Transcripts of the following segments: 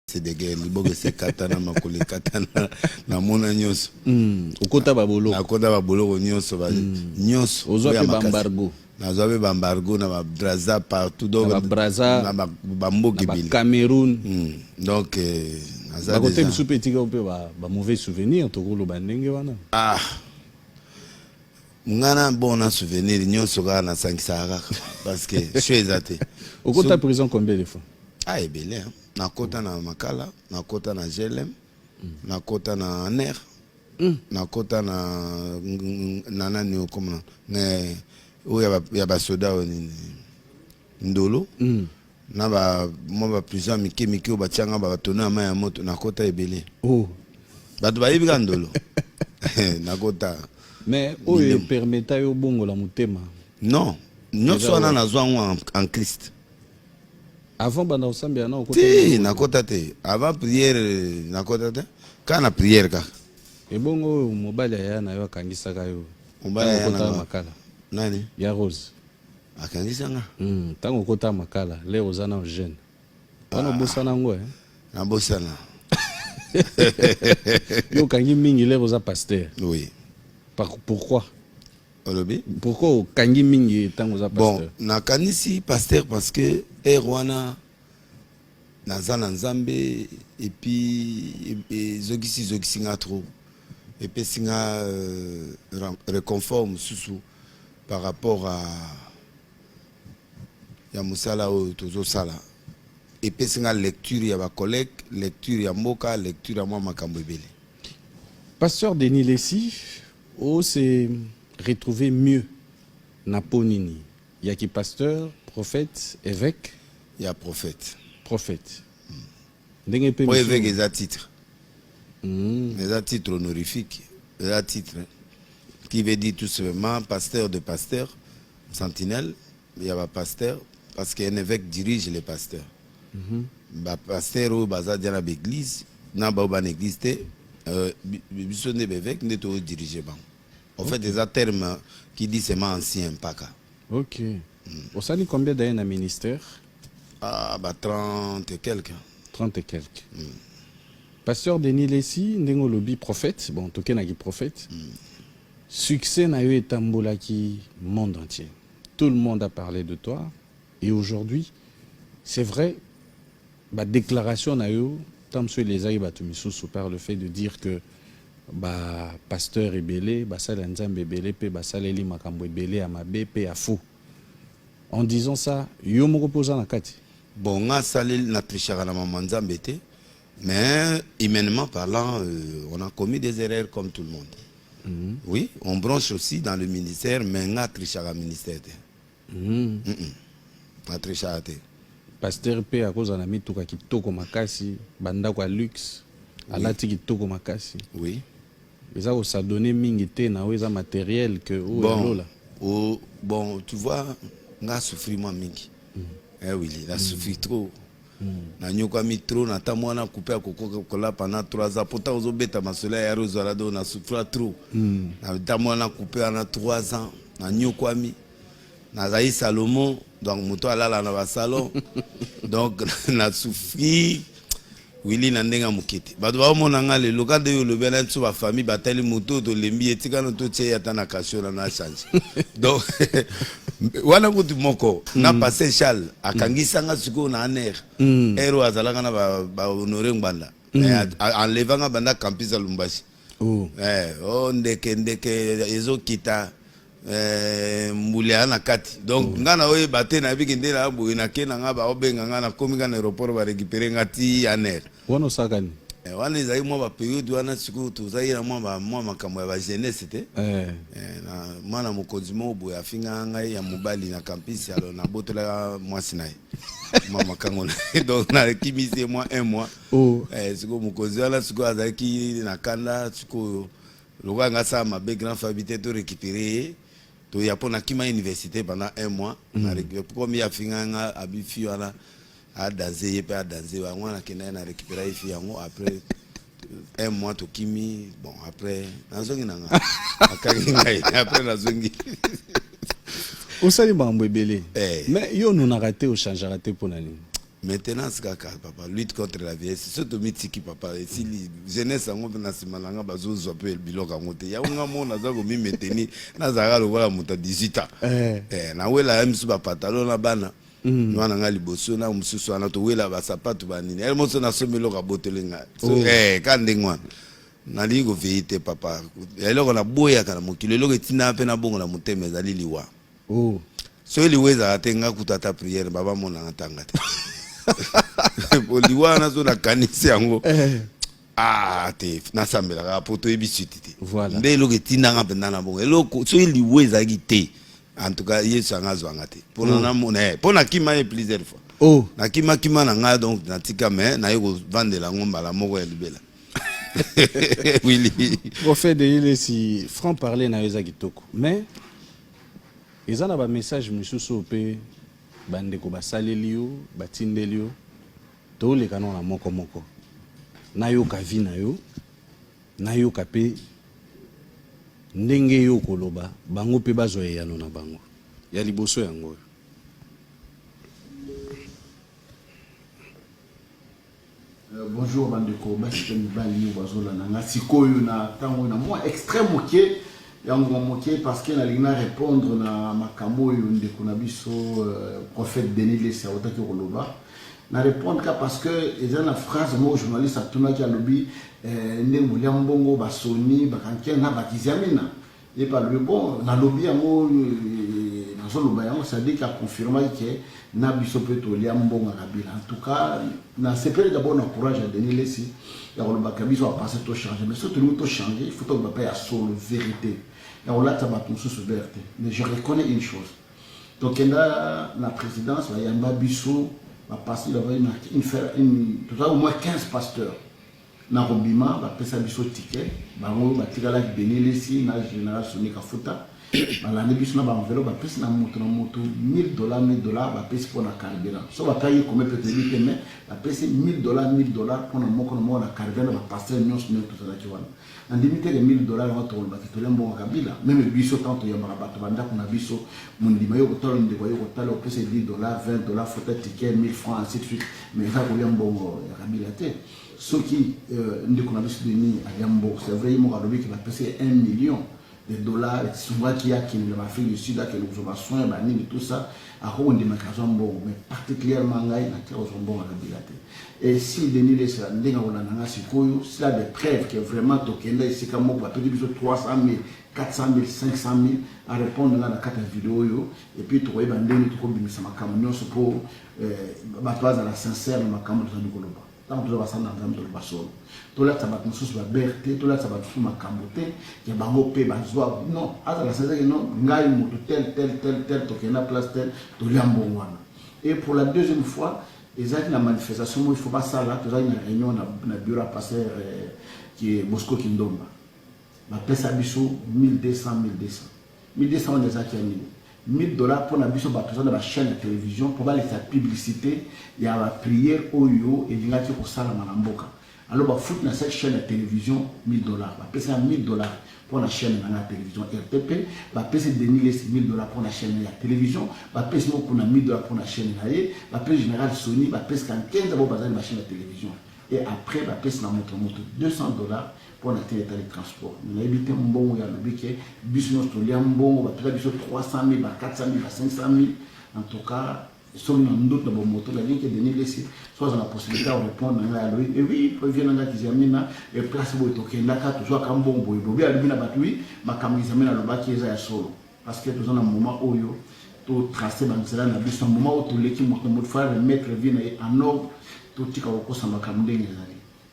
c'est des guerres liboke c'est katana makole katana na mona nyos okota babolo na kota babolo nyos ba nyos ozo pe bambargo na zo pe bambargo na ba braza partout donc na braza na bamboki bile Cameroun donc ba côté biso petit ko pe ba mauvais souvenir to ko lo bandenge wana ngana bon souvenir nyos ka na sankisaka parce que je suis exaté okota prison combien de fois ebele na kota na makala na kota na GLM na kota na ner na kota na nani comme na ya ba soda ni ndolo na ba mo ba prison miki ba tianga ba tona ma ya moto na kota ebele bato ba yibika ndolo na kota mais oyo permeta yo bongo la mutema non nyonso na zwango en Christ. Avant banda osambi ana okota ti na kota te avant prière na kota te quand na prière ka ebongo mobali ya na yo akangisaka yo mobali ya na makala nani ya Rose akangisanga tango kota makala le ozana jeune wana bosana ngo na bosana yo kangi mingi le oza pasteur oui pourquoi kangi mingi tango oza pasteur bon na kanisi pasteur parce que wana naza na nzambe et puis zogisi nga trop et puis singa réconfort mususu par rapport à ya musala o tozo sala et puis singa lecture ya ba collègue lecture ya mboka lecture ya moi makambo ebele. Pasteur Denis Lessi s'est retrouvé mieux na ponini ya ki pasteur prophète évêque il y a prophète ndenge pe évêque eza titre eza titre honorifique eza titre qui veut dire tout simplement pasteur de pasteur sentinelle il y a pasteur parce qu'un évêque dirige les pasteurs ba pasteur ou baza diana l'église na ba ban église té biso ne évêque ne to diriger ba en fait des termes qui dit seulement ancien paka. OK. Au sali combien d'années dans le ministère? 30 et quelques. 30 et quelques. Pasteur Denis Lessi, ndengo lobi prophète, bon, toké na ki prophète. Succès na yo etambola ki monde entier. Tout le monde a parlé de toi. Et aujourd'hui, c'est vrai, ba déclaration na yo, tam so les aïe batu misusu par le fait de dire que ba pasteur ebele, ba sala nzambe ebele pe ba sala eli makambo ebele a mabe pe a faux. En disant ça, yo mo reposa na kati. Bon, nga salé na trichara na mamanzambe te, mais humainement parlant, on a commis des erreurs comme tout le monde. Oui, on branche aussi dans le ministère, mais nga trichara ministère te. Na trichara te. Pasteur pe a cause na mituka kitoko makasi, banda kwa luxe, alati kitoko makasi. Oui. Eza ko sa donner mingi te na eza matériel que bon, tu vois, nga souffri moi mingi. Oui, il a souffri trop. Na nyoka mi trop na ta mwana coupé à koko kola pendant 3 ans. Pourtant aux obeta masola ya rozalado na souffra trop. Na ta mwana coupé en 3 ans. Na nyoka mi na Zaï Salomon donc moto alala na ba salon. Donc na souffri Willy na ndenga mukete. Bato ba mona nga le loka de yo le bela tso ba famille batali moto to lembi etika no to tse ya ta na kasho na change. Donc wana kutu moko na passé Charles akangisanga siko na aner ero azalanga na ba honorer ngbanda enlevanga banda campus à Lumbashi ndeke ezo kita mbulea na kati donc ngana oye bate na biki ndela abu ina kena nga ba obenga ngana komika na aéroport ba récupérer ngati aner wono sakani wana ezali mwa ba période wana siku tozali na mwa makambo ya ba jeunesse te na mwana mokonzi mo boye afinga ngai ya mobali na campus alors na botola mwasi naye mwa makango donc na kimise moi 1 mois siku mokonzi wana siku azalaki na kanda siku loka ngasa mabe grand famille to récupérer to ya pona kima université pendant 1 mois na récupérer comme ya finga nga abifi wana a danser et pas danser on a kena na récupérer ici après 1 mois to kimi bon après nazongi nanga après nazongi osali mambo ebele mais yo nous na raté au changer raté pour nani Maintenant, c'est papa, lutte contre la vieillesse. Surtout mitiki papa. Et si jeunesse en gros na simalanga bazo zope el biloko ngote. Ya unga mona za ko mi meteni na zara lo wala muta 18 ans. Na wela msu ba pantalon na bana. Nwana nga liboso na mususu ana to wela ba sapatu ba nini. El moso na somelo ka botelenga. So kande ngwana. Na ligo veite papa. Eloko na boya kana mokilo eloko etina pe na bongo na muteme ezali liwa. So liweza atenga kutata prière baba mona ngatanga te. Poliwana so na kanisi yango te na sambela ka poto ebisiti te voilà ndelo ke tinanga pendana bongo eloko so liweza gite en tout cas yesu angazo ngate pona na mona pona kima e plusieurs fois na kima na nga donc na tika mais na yeko vandela ngomba la moko ya libela oui prophète de ile si franc parler na yeza kitoko mais ezana ba message misusu pe bandeko basaleli yo batindeli yo toleka na moko moko nayoka vi na yo nayoka pe ndenge yo koloba bango pe bazoyano na bango ya liboso yango. Bonjour bandeko basi mibali bazola na sikoyo na tango na moi extrême moké yango moké parce que na lina répondre na makambo yo ndeko na biso prophète Denis Lesi otaki koloba na répondre parce que eza na phrase mo journaliste atuna ki alobi ndenge mbongo basoni bakanke na bakizamina et par le bon na lobby yango na zoloba yango ça dit qu'a confirmé que na biso peto liambonga kabila en tout cas na sepele d'abord na courage à Denis Lesi ya koloba kabiso a passer to changer mais surtout nous to changer il faut to ba ya solo vérité ya on l'a tabatou sous vérité mais je reconnais une chose donc la présidence va yamba biso va passer là une faire une tout ça au moins 15 pasteurs na robima ba pesa biso ticket bango ba tikala Denis Lesi na général Soni Kafuta balande biso na ba enveloppe ba pesa na moto $1000 $1000 ba pesa pour na carburant so ba paye comme peut-être mais ba pesa $1000 $1000 pour na moko na carburant ba passer nyonso tout ça ki wana en limité de $1000 on to ba ki to lembo kabila même biso tanto ya bato banda kuna biso mundima yo ko tolo ndeko yo ko talo pesa $10 $20 faut ticket 1000 francs ainsi de suite mais ça ko lembo ya kabila te ce qui ndeko na biso deni a lembo c'est vrai mo ka lobi ki ba pesa $1 million et souvent qui a qui ne Afrique du Sud qui nous a soin banni tout ça à rond de macazombo mais particulièrement ngai na kazombo à kabilate et si Denis Lesi ndenga ona nanga sikoyo s'il a des preuves que vraiment tokenda ici comme moi peut dire 300 000 400 000 500 000 à répondre là dans quatre vidéos yo et puis to yeba ndeni to ko bimisa makamyo so pour batwaza la sincère makamyo to ndikoloba tant que ça n'a pas de basolo tout là ça va nous sous la berté tout là ça va tout ma camboté que bango pe bazwa non à la c'est que non ngai moto tel to kena place tel to liambo wana et pour la deuxième fois exact la manifestation il faut pas ça là tout ça une réunion na bureau passer qui est Bosco Kindomba ba pesa biso 1200 on les a kiani $1000 pour la biso bato na ba chaîne de télévision pour la publicité il y a la prière oyo et ngati ko sala manamboka alors ba foot na cette chaîne de télévision $1000 ba pesa $1000 pour la chaîne na télévision RTP ba pesa Denis Lesi $1000 pour la chaîne ya télévision ba pesa mo kuna $1000 pour la chaîne naie ba pesa général Sony ba pesa 15 ba bazali ba chaîne de télévision et après ba pesa na moto $200 pour la télé de transport. Nous avons évité un bon ya le biquet, bis notre liambo, ba pesa biso 300 000, 400 000, 500 000. En tout cas, sur une autre moto, la ligne qui est Denis Lesi, soit la possibilité de répondre à lui. Et oui, il vient dans la Kizamina, et place où il y a toujours un bon boy. Il y a un batui, ma camizamina le baki est solo. Parce que tout un moment où tout tracé dans le bus, un moment où tout l'équipe de faire le mettre en ordre, tout ce qui est au sein de la camdé.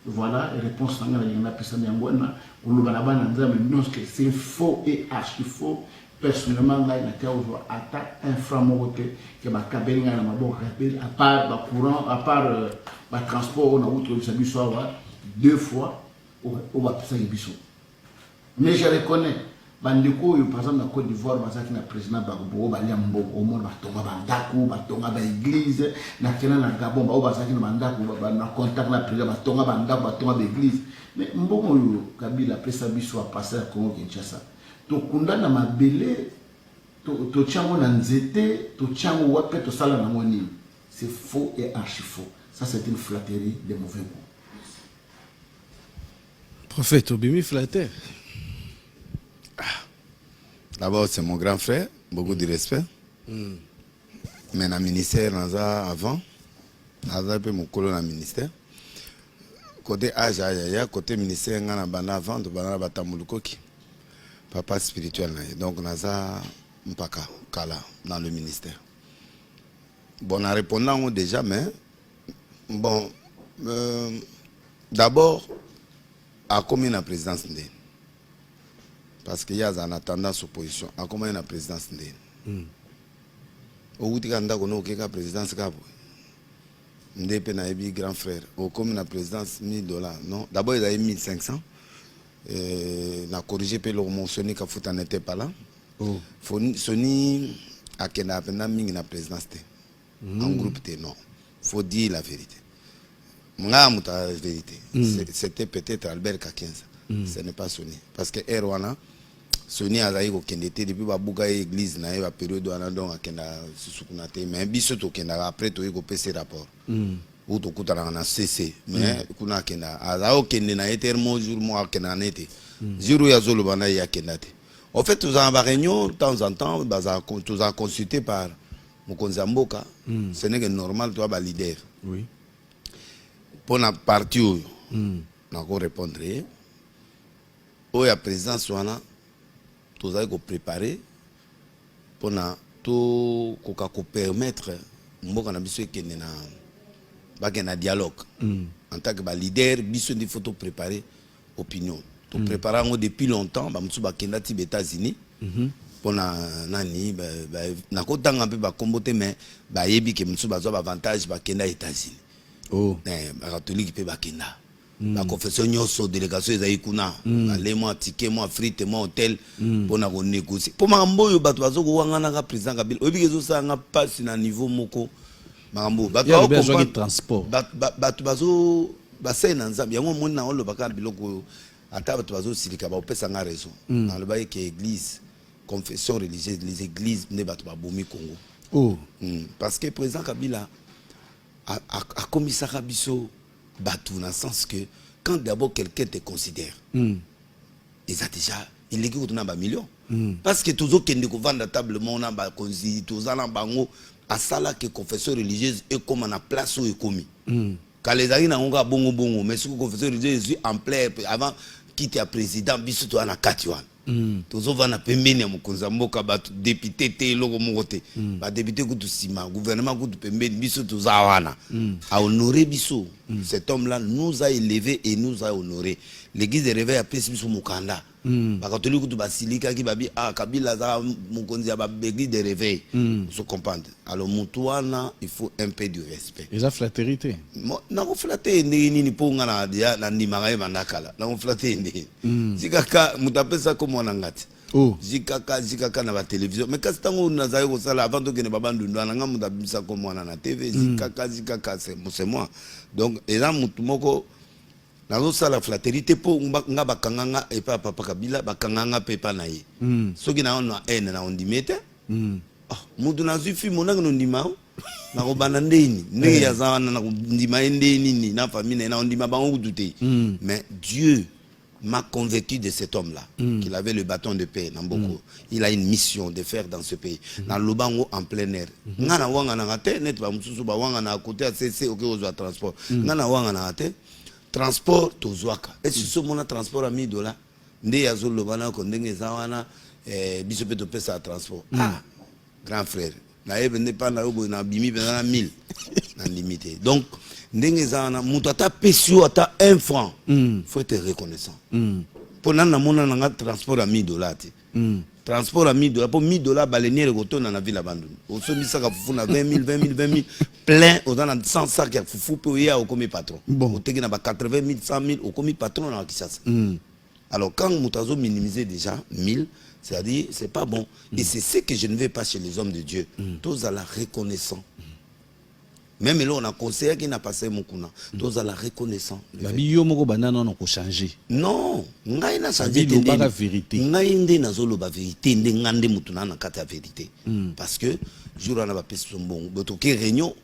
Voilà, réponse à la personne d'Angouana, ou le balaban mais c'est faux et archi faux. Personnellement, là, il y a une attaque inframorotée que ma cabine à part le courant, à part le transport, on a outre le 2 fois, on va passer les bisous. Mais je reconnais. Bandeko par exemple na Côte d'Ivoire bazaki na président Bagbo baliambo au monde batonga bandako batonga ba église na kena na Gabon ba bazaki na bandako na contact na président batonga bandako batonga ba église mais mbongo yo Kabila pesa biso a passer à Congo Kinshasa to kunda na mabele to chango na nzete to chango wape to sala na ngoni c'est faux et archi-faux. Ça, c'est une flatterie des mauvais goûts. Prophète Obimi flatteur. D'abord, c'est mon grand frère, beaucoup de respect. Mais dans le ministère, avant, un peu mon colon dans le ministère. Côté âge, côté ministère, on a avant, on a papa spirituel. Donc, on a mpaka kala dans le ministère. Bon, en répondant déjà, mais bon, d'abord, à combien la présidence n'est? Parce qu'il y a une tendance opposition. À combien la présidence n'est? Au bout de la présidence, il y a grand frère. Au combien la présidence, $1000. Non, d'abord, il y a 1500. On a corrigé, puis le mentionné que n'était pas là. Sony a la présidence. En groupe, non. Il faut dire la vérité. La vérité. C'était peut-être Albert Kakenza. Ce n'est pas Sony. Parce que Erwana, Sony a eu depuis que l'église na la période où on a donc mais biso to kenda après to ko pc rapport. Ou to kutana na CC mais kuna kenda azao kende na éternellement jour moi kenda nete. Jour ya zolo bana ya kenda te. En fait, nous avons une réunion de temps en temps, nous avons consulté par Mokonzamboka. Ce n'est que normal, tu as un leader. Oui. Pour la partie où nous allons répondre, où la présidence, nous allons préparer pour tout permettre un dialogue. En tant que leader, il faut préparer l'opinion. Nous préparons depuis longtemps, nous sommes aux États-Unis. Pour nani na kotanga un peu ba kombote mais ba yebi ke mutsu ba zo avantage ba kenda États-Unis. Oh. Ba catholique pe ba kenda. La confession nyoso délégation ezai kuna. Aller moi ticket moi frite moi hôtel pour na négocier. Pour mamboyo bato bazo ko wangana ka président Kabila. Obi kezo sanga passe na niveau moko. Mambo bato ba comprendre transport. Bato bazo ba sai na nzambi yango moni na olo baka biloko ata bato bazo silika ba opesa nga raison. Dans le bail que église confession religieuse, les églises ne battent pas Bomi Congo. Oh. Parce que le président Kabila a commis ça Kabiso Batou dans le sens que quand d'abord quelqu'un te considère, il a déjà il est qui a million. Parce que tous autres qui ne vendent la table on a ba konzi tous en bango à ça là que confession religieuse est comme en place où est commis. Quand les amis n'ont pas bongo mais ce que confession religieuse en plein avant quitter à président biso to na katiwan. Tozova na pembeni ya mokonza mboka bato député te loko mokote ba député kutu sima gouvernement kutu pembeni biso tozawana a honorer biso. Cet homme là nous a élevé et nous a honoré. L'église de réveil a pris biso mukanda ba catholique kutu basilika ki babi Kabila za mokonzi ya ba église de réveil se comprendre. Alors mutuana il faut un peu de respect. Et ça flatérité. Na ko flatter ndeni ni ponga na dia na ndimanga e mandakala na ko flatter ndeni zikaka mutapesa comme ngati. Oh. Zikaka na ba télévision mais kasi tango nazaye ko sala avant to kene babandu ndwana nga mutapesa comme na TV zikaka c'est moi. Donc et là mutu moko nazo sala flatérité po nga bakanganga et pas papa Kabila bakanganga pepa na ye. Soki na on haine na ondimete. Mutu na zufi monanga no ndimao na ko banandeni ndenge ya zana na ndima ndeni ni na famille na ondima bango douter. Mais Dieu m'a convaincu de cet homme-là, qu'il avait le bâton de paix. Il a une mission de faire dans ce pays. Dans le bango en plein air. Ngana wanga na ngate, net ba msusu ba wanga na côté à CC ok ozo transport. Ngana wanga na ngate, transport tozwaka. Et si ce mon transport à $1000, nde yazo lo bana ko ndenge zawana biso pe to pesa transport. Grand frère. Na ebe ne pas na obo na bimi na 1000 na limité. Donc ndenge zana mutata pesio ata 1 franc. Faut être reconnaissant. Pour nana mona na transport à $1000. Transport à $1000 pour $1000 baleinière goto na ville abandon. On se mis ça ka fufu na 20 000 plein au dans 100 sacs ya fufu pour ya au commis patron. Au teki na ba 80 000 100 000 au commis patron na Kinshasa. Alors quand mutazo minimiser déjà 1000 c'est-à-dire, c'est pas bon. Et c'est ce que je ne veux pas chez les hommes de Dieu. Tous à la reconnaissant. Même là, on a conseillé qui n'a pas passé mon kuna. Tous à la reconnaissant. Babi yo moko banana on a changé. Non, ngai na changé de la vérité. Ngai ndé na zolo ba vérité, ndé ngande mutuna na kata vérité. Parce que jour on a pas pèse son bon. Boto ki réunion,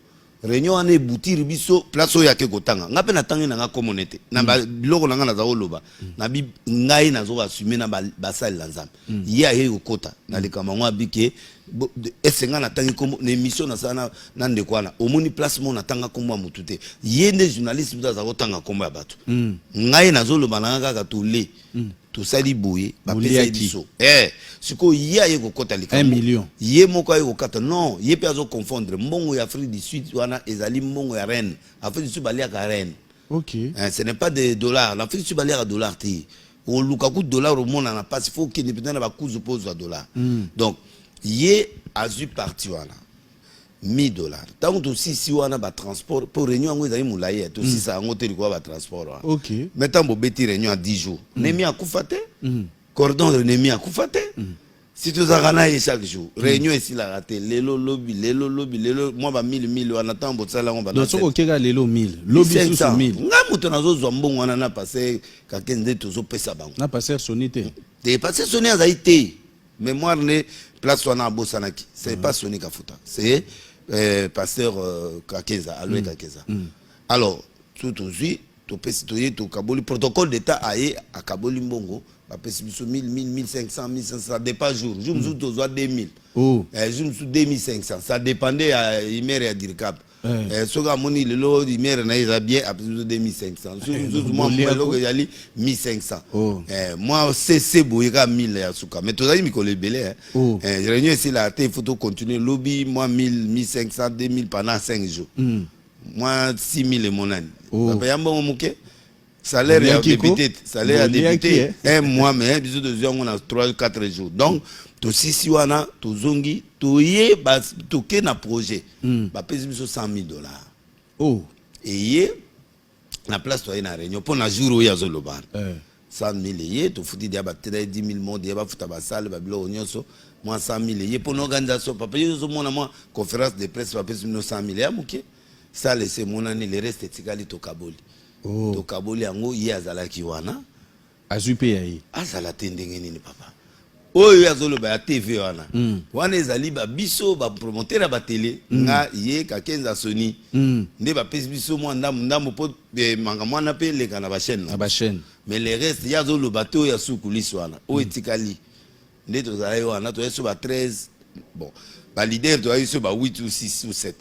réunion ane boutir biso place oyo yake kotanga nga pe natangi na nga communauté na biloko na nga na zawo loba na bi ngai na zo assumer na basali la nzambe ye aye kokota na likama ngwa bike esenga na tangi kombo na émission na sana na ndekwana omoni place mo na tanga kombo mutu te ye nde journaliste mutu za kotanga kombo ya bato ngai na zo loba na nga ka tole to sali boye ba pesa biso siko ye aye kokota likama 1 million ye moko aye kokata non ye pe azo confondre mbongo ya Afrique du Sud wana ezali mbongo ya reine Afrique du Sud balia ka reine ce n'est pas des dollars l'Afrique du Sud balia ka dollar ti o lukaku dollar au monde na passe faut qu'il ne peut pas ba kuzu pose à dollar donc ye azu parti wana $1000 tant que si wana ba transport pour réunion ngo ezali mulaye to si ça ngo te quoi ba transport maintenant bo beti réunion à 10 jours nemi akufate cordon de nemi akufate si tu zakana ye chaque jour réunion ici la raté lelo lobby moi ba 1000 wana tant bo sala ngo ba donc soko keka lelo 1000 lobby sous 1000 nga muto nazo zwa mbongo wana na passer ka kende tozo pesa bango na passer sonité de passer sonné azaité mémoire ne place wana bosanaki c'est pas Sony Kafuta c'est pasteur Kakeza Aloe Kakeza alors tout aussi to pesi to ye to kaboli protocole d'état aye a kaboli mbongo ba pesi biso 1000 1500 1500 dépend jour jour nous to 2000 jour nous 2500 ça dépendait à imere ya dirkap soka moni lelo imere na eza bien après 2500 jour moi lelo yali 1500 moi c'est boyeka 1000 ya suka mais tozali mikolo ebele réunion ici là te faut continuer lobby moi 1000 1500 2000 pendant 5 jours moi 6000 et mon année papa yambo muke salaire ya député un mois mais biso de jours on a 3 4 jours donc to sisi wana to zongi to ye ba to ke na projet ba pesi biso $100,000 et ye na place to na réunion pour na jour ya zoloban 100,000 ye to futi dia ba 10,000 monde ya ba futa ba salle ba bilo nyonso moi 100,000 ye pour l'organisation papa yo mona moi conférence de presse ba pesi 100,000 ya muke ça laisser mon année le reste tikali to kaboli to kaboli yango ye azalaki wana azupe yayi azala tendenge nini papa oyo azoloba ya TV wana wana ezali ba biso ba promoteur ba télé nga ye ka kenza Sony nde ba pesi biso mo ndambo po manga mwana pe leka na ba chaîne mais le reste ya zoloba to ya sukulisi wana o etikali nde to zala wana to yeso ba 13 bon ba leader to ayiso ba 8 ou 6 ou 7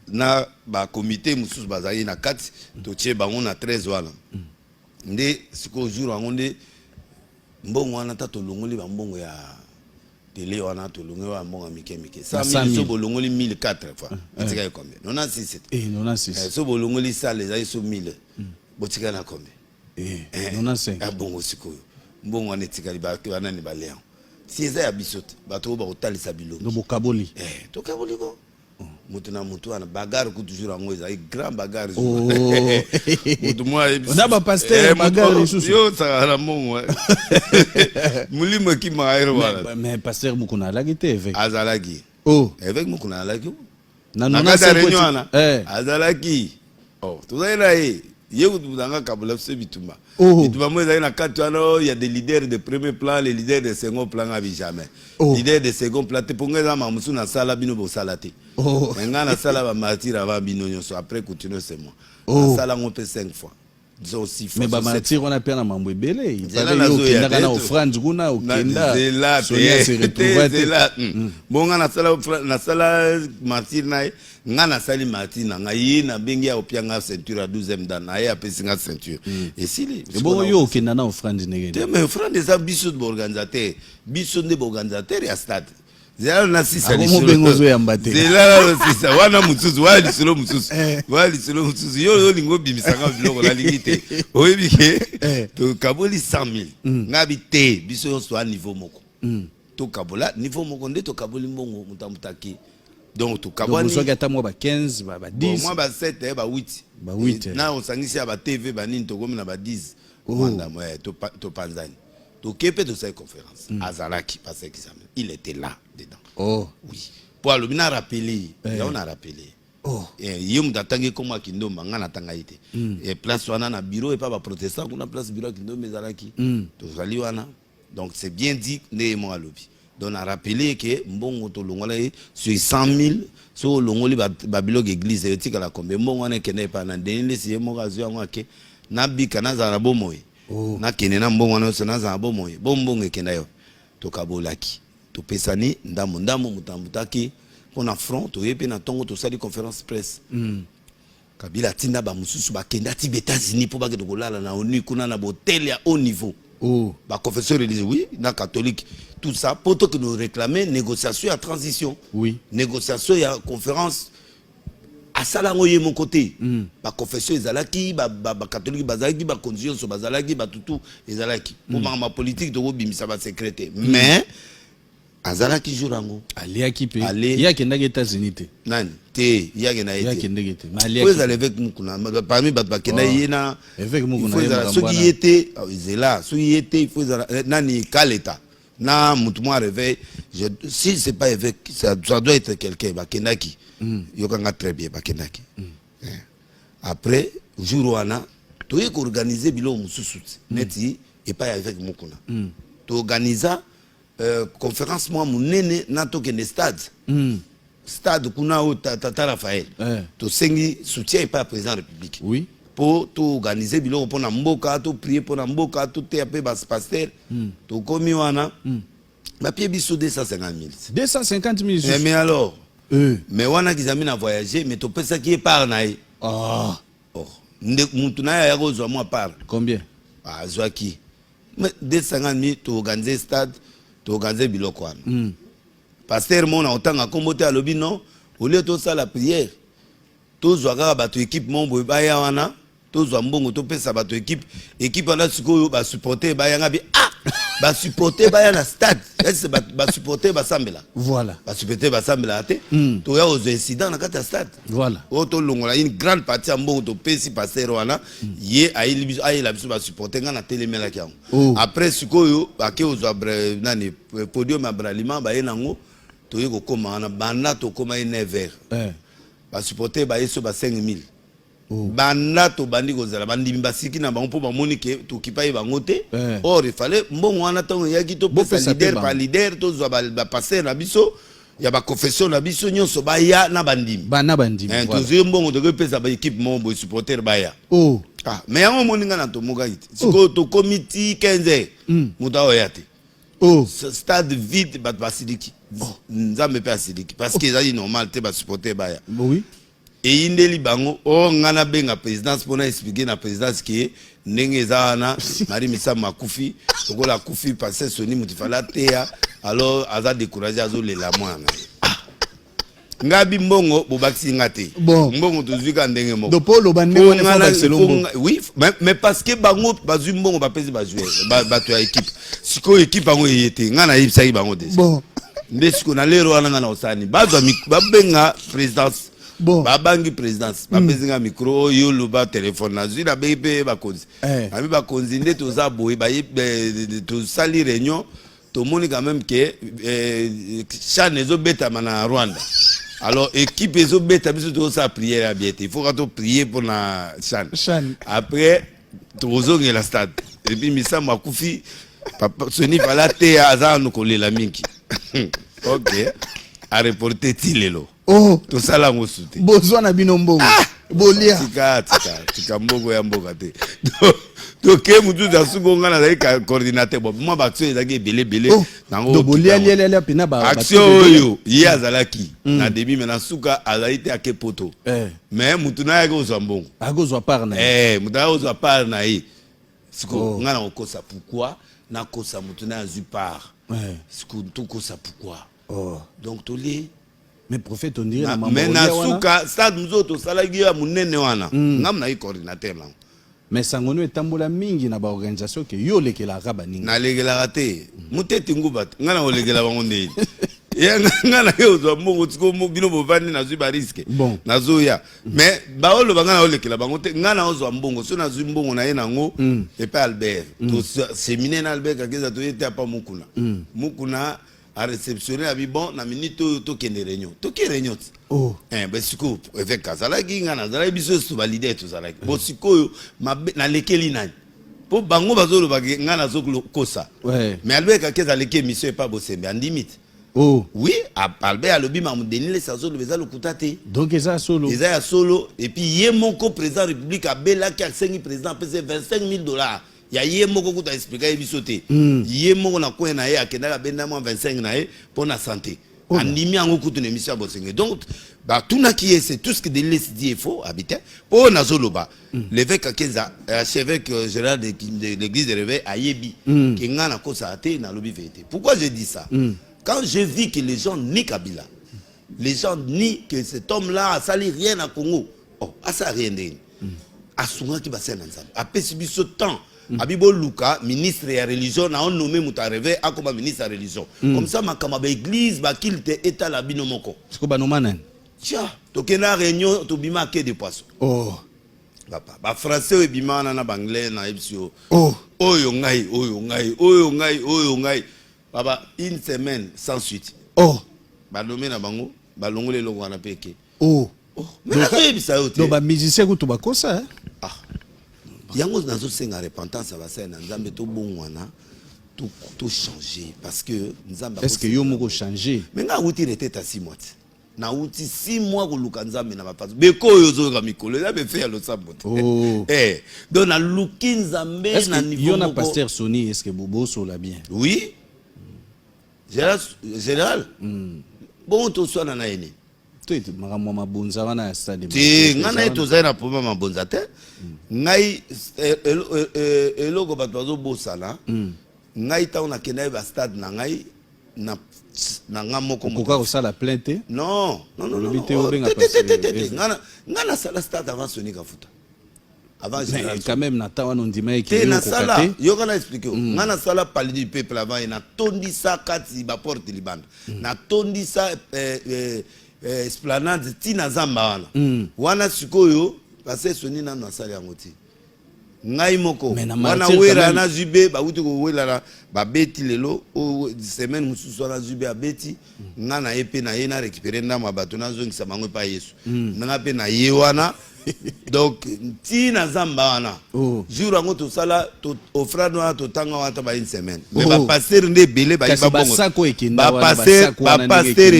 na ba comité mususu bazali na 4 to tie bango na 13 wana nde siko jour wango nde mbongo wana ta to longoli ba mbongo ya télé wana to longoli ba mbongo mike ça so bolongoli 1004 fois etika e combien 96 96 so bolongoli ça les ayi so 1000 botika na combien 95 ah bongo siko mbongo wana etika li ba wana ni ba léon si eza ya bisote bato ba otalisa bilongi no bokaboli to kaboli ko mutu na mutu ana bagarre ko toujours ango eza grand bagarre mutu moi na ba pasteur bagarre susu yo ça la mongo mulimo ki maero wala mais pasteur mukuna lagi te avec azalaki avec mukuna lagi na nona réunion azalaki to zaira yego tuzanga kabula se bituma bituma mo ezali na kati wana ya des leaders de premier plan les leaders de second plan abi jamais leader de second plan te ponga za mamusu na sala bino bo salate nga na sala ba martyr avant bino nyonso après continuer c'est moi na sala ngo pe 5 fois disons 6 fois mais ba martyr on a pena mambo ebele il fallait yo kenda na offrande kuna okenda Sonia se retrouver bonga na sala martyr na nga na sali martyr na nga yi na bengi ya opianga ceinture à 12e dan na ya pesinga ceinture et si bon yo okenda na offrande nege te mais offrande ça biso de organisateur ya stade zela na sisa lisolo bengozo ya mbate zela na sisa wana mutsuzu wali lisolo mutsuzu yo lingo bimisanga biloko la lingite oyebike to kaboli 100,000 ngabi te biso yo so niveau moko to kabola niveau moko nde to kaboli mbongo mutamutaki donc to kaboni so gata mo ba 15 ba 10 moi ba 7 ba 8 na on sangisi ba TV ba nini to komi na ba 10 wanda mo to panzani to kepe de cette conférence azalaki parce que il était là dedans oui pour le bina rappeler on a rappelé yum datangi koma kindomba ngana tanga ite et place wana na bureau et pas ba protestant kuna place bureau kindomba ezalaki to zali wana donc c'est bien dit ne mo alobi donc a rappelé que mbongo to longola sur 100,000 so longoli ba biloko église etika la combien mbongo wana kende pa na denile si mo kazo yango ke na bika na za na bomoy na kene na mbongo wana so na za bomoy bombongo ekenda yo to kabolaki to pesani ndamo mutambutaki pona front to yepe na tongo to sali conférence presse Kabila tinda ba mususu ba kenda ti États-Unis pour ba ke to kolala na ONU kuna na hôtel ya haut niveau. Bah, confesseur religieux, oui, na catholique, tout ça, pour que nous réclamer négociation à transition. Oui. Négociation et conférence à Salangoye mon côté. Bah, confesseur Ezalaki, bah, catholique Bazalaki, bah, condition sur Bazalaki, bah, tout Ezalaki. Pour ma politique de Robim, ça va secréter. Mais, Azalaki Jourango. Allez à qui Allez. Il y a qui n'a États-Unis. Nan, te, il y a qui n'a été. Il faut aller avec Mukuna. Parmi Bakena Yena. Avec Mukuna. Il faut ceux qui étaient, ils étaient là. Ceux qui étaient, il faut Nani Kaleta. Na Moutouma réveil. Si c'est pas avec, ça doit être quelqu'un. Bakenaki. Yokanga très bien Bakenaki. Après, jour où on a, tu es organisé bilo Moussoussou. Neti et pas avec Mukuna. Tu organises conférence moi mon nene nato kende stade stade kuna o tata Raphaël to sengi soutien pas président de la République oui pour tout organiser biloko pour na mboka to prier pour na mboka to te apé bas pasteur to komi wana ba pied biso 250,000 mais alors mais wana kizami na voyager mais to pesa qui est par naï oh mutu na ya kozwa moi par combien zwaki mais 250,000 to organiser stade organiser biloko wana pasteur mona otanga kombote alobi non au lieu to sala prière to zwaka bato équipe mombo baya wana to zwa mbongo to pesa bato équipe wana sikoyo ba supporter baya ngabi ba supporter baya na stade est ba supporter ba sambela voilà ba supporter ba sambela te to ya aux incidents na kata stade voilà auto longola une grande partie mbongo to pesi pasteur wana ye ayi la biso ba supporter ngana telemela kyango après sikoyo ake ozwa nani podium abralima ba yenango to yeko koma na banda to koma 9h ba supporter ba yeso ba 5,000 banda to bandi kozala bandimi basiki na bango po ba monike to kipai bango te or il fallait mbongo wana tango yaki to pesa leader par leader to zwa ba passer na biso ya ba confession na biso nyonso ba ya na bandimi to zwe mbongo to pesa ba équipe mombo supporter ba ya mais yango moninga na to moka ite siko to committee 15 muta oyate stade vide bat basiliki nzambe pe asiliki parce que ça est normal te ba supporter ba ya oui et indeli bango ngana benga présidence pour expliquer na présidence qui ndenge ezana Marie Missa Makufi okola kufi passer soni mutifala teya alors aza décourager azo lela mwana ngabi mbongo bobakisi ngate mbongo tozwika ndenge moko do polo bandeko ne fa selongo oui mais parce que bango bazwi mbongo bapesi ba joueur bato ya équipe siko équipe bango yete ngana yibisaki bango déjà ndesiko na lero wana ngana osani bazwa babenga présidence babangi présidence bapezinga micro yo loba téléphone na zwi na bebe bakonzi ami bakonzi nde toza boye to sali réunion to moni quand même que chan ezobeta na Rwanda alors équipe ezobeta biso to sa prière à bien il faut que prier pour na chan après tozonge la stade et puis Missa Makufi papa soni fala te azano kolela mingi OK a reporter tilelo to sala ngosuti bozwa na bino mbongo bolia tika mbongo ya mboka te to ke mutu za sukonga na ka coordinateur bon moi ba action ezaki belé nango do bolia lia pina ba action oyo ye azalaki na demi mena suka azalite ake poto mais mutu na yako ozwa mbongo akozwa par na mutu na ozwa par na ye siko ngana okosa pourquoi na kosa mutu na azu par siko to kosa pourquoi donc to li mais prophète on dirait mais na suka stade mzoto salaki ya munene wana ngam na coordinateur là mais sangono etambola mingi na ba organisation ke yo lekela raba ninga na lekela te muteti ngubat ngana olekela bango ndeni ya ngana yo zo mbongo tiko bino bovandi na zuba risque na zoya mais baolo bangana olekela bango te ngana ozo mbongo so na zu mbongo na ye nango et pas Albert to séminaire na Albert kakeza to yete apa mukuna a réceptionné a bon na minute to kende réunion to ki réunion ben siko avec kazala ginga na zala biso so valider to zala bo siko na lekeli nani pour bango bazolo ba ngana zoklo kosa Ouais. mais albert kakeza leke mission pas bosembe en limite Oh. oui albert alobi mamudeni les sazo le bezalo kutate Donc eza solo. ils a solo et puis yé moko président république a bela qui a 5 président pèse $25,000 ya yé moko kuta expliquer bisoté yé moko na ko na yé akenda benda mo 25 na yé pour na santé andimi ango kutu na mission bosenge donc bah tout na qui est c'est tout ce que Denis dit est faux habiter pour na zoloba l'évêque Akenza archevêque général de l'église de réveil a yebi qui ngana ko sa té na lobi vérité. Pourquoi je dis ça? Quand je vis que les gens nient Kabila, les gens nient que cet homme-là a sali rien à Congo. Oh, à ça rien de. À Sunga qui va s'en ensemble. Après ce temps, Abibo Luka, ministre de la religion, a nommé Moutarevé à comme ministre de la religion. Comme ça, ma kamaba église, ba kilte état la binomoko. C'est quoi banomanen? Tiens, tokena réunion, to bima ke de poisson. Oh. Papa, ba français et bima na banglais na ebsio. Oh. Oyo ngai, oyo ngai, oyo ngai, oyo ngai. Papa, une semaine sans suite. Oh. Balomé na bango, balongo le longo na peke. Oh. Oh, mais na toyebi sa yote. Donc ba musicien ko to ba kosa. Ah. Yango nazo senga repentance ba sa na nzambe to bongwana tout changer parce que nzambe. Est-ce que yo moko changer? Mais nga wuti rete ta 6 mois. Na wuti 6 mois ko luka nzambe na bapazo. Beko yo zo ka mikolo, na be fe ya lo sabote. Oh. Eh, donc na luki nzambe na niveau. Yo na pasteur Sony, est-ce que Bobo so la bien? Oui. Général. Bon to so na na ene. Toi makamwa mabonza wana stade. Ti ngana eto zaina poma mabonza te. Ngai eloko bato bazo bosala. Ngai ta on a kenai ba stade na ngai na nga moko moko. Pourquoi ça la plainte? Non, non non non. Ngana sala stade avant Sony Kafuta. Avant mais quand même na tawa non dimai ki na sala yo kana expliquer ngana sala palais du peuple avant na tondi sa kati ba porte libanda na tondi sa esplanade tina zamba wana sikoyo parce Sony na sala yango ti ngai moko wana wera na zube ba uti ko wela ba beti lelo o semaine mususu na zube abeti ngana epe na ye na récupérer ndama bato na zongi sa mango pa Yesu nga pe na ye wana. Donc tina zamba wana jour ango to sala to offrande wana to tanga wana ba une semaine mais ba passer nde belé ba iba bongo ba passer